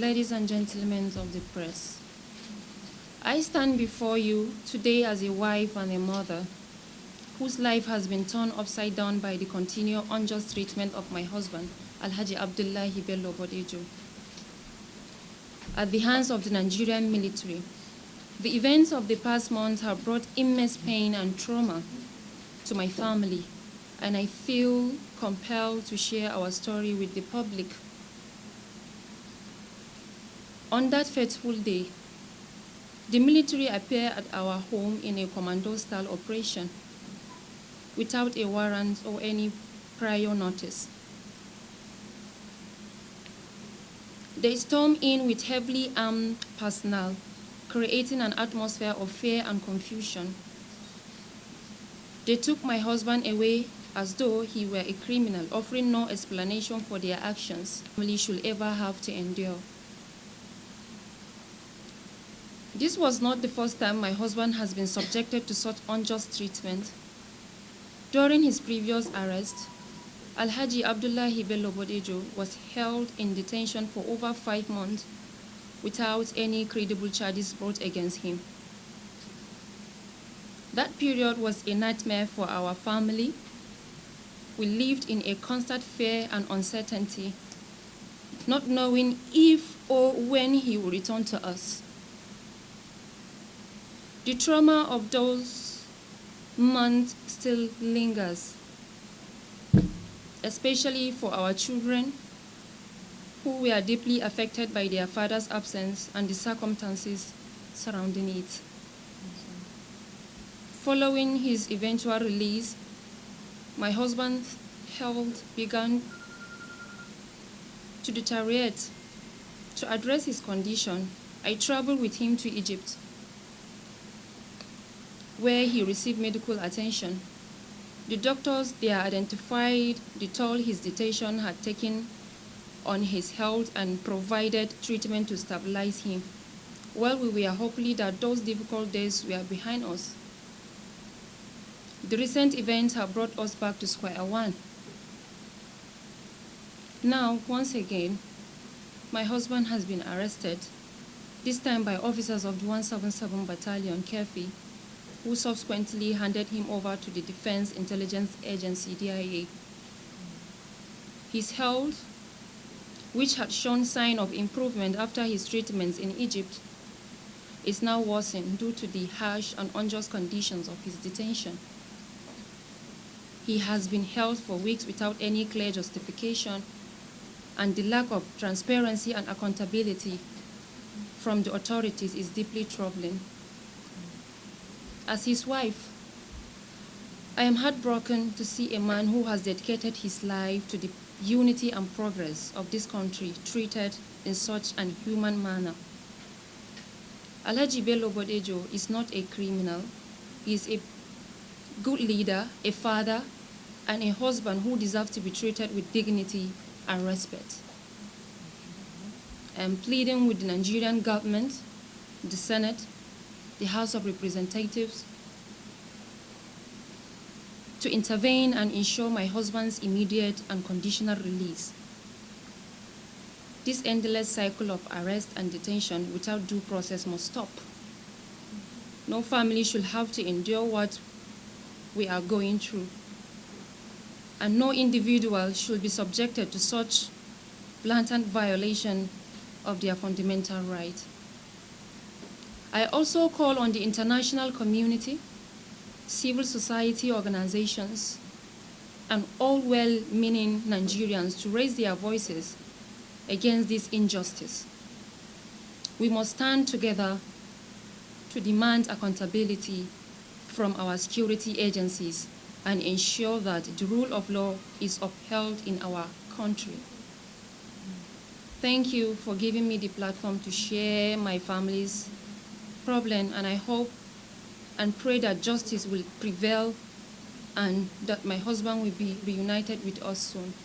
ladies and gentlemen of the press. I stand before you today as a wife and a mother whose life has been turned upside down by the continual unjust treatment of my husband, Alhaji Abdullahi Bello Bodejo, at the hands of the Nigerian military. The events of the past months have brought immense pain and trauma to my family, and I feel compelled to share our story with the public. On that fateful day, the military appeared at our home in a commando-style operation without a warrant or any prior notice. They stormed in with heavily armed personnel, creating an atmosphere of fear and confusion. They took my husband away as though he were a criminal, offering no explanation for their actions family should ever have to endure. This was not the first time my husband has been subjected to such unjust treatment. During his previous arrest, Alhaji Abdullahi Bello Bodejo was held in detention for over 5 months without any credible charges brought against him. That period was a nightmare for our family. We lived in a constant fear and uncertainty, not knowing if or when he would return to us. The trauma of those months still lingers, especially for our children who were deeply affected by their father's absence and the circumstances surrounding it. Following his eventual release, my husband's health began to deteriorate. To address his condition, I traveled with him to Egypt, where he received medical attention. The doctors there identified the toll his detention had taken on his health and provided treatment to stabilize him. While we were hopeful that those difficult days were behind us, the recent events have brought us back to square one. Now, once again, my husband has been arrested, this time by officers of the 177 Battalion, Kefi, who subsequently handed him over to the Defense Intelligence Agency, DIA. His health, which had shown signs of improvement after his treatments in Egypt, is now worsened due to the harsh and unjust conditions of his detention. He has been held for weeks without any clear justification, and the lack of transparency and accountability from the authorities is deeply troubling. As his wife, I am heartbroken to see a man who has dedicated his life to the unity and progress of this country treated in such an inhuman manner. Alhaji Bello Bodejo is not a criminal. He is a good leader, a father, and a husband who deserves to be treated with dignity and respect. I am pleading with the Nigerian government, the Senate, the House of Representatives, to intervene and ensure my husband's immediate and conditional release. This endless cycle of arrest and detention without due process must stop. No family should have to endure what we are going through, and no individual should be subjected to such blatant violation of their fundamental right. I also call on the international community, civil society organizations, and all well-meaning Nigerians to raise their voices against this injustice. We must stand together to demand accountability from our security agencies and ensure that the rule of law is upheld in our country. Thank you for giving me the platform to share my family's problem, and I hope and pray that justice will prevail and that my husband will be reunited with us soon.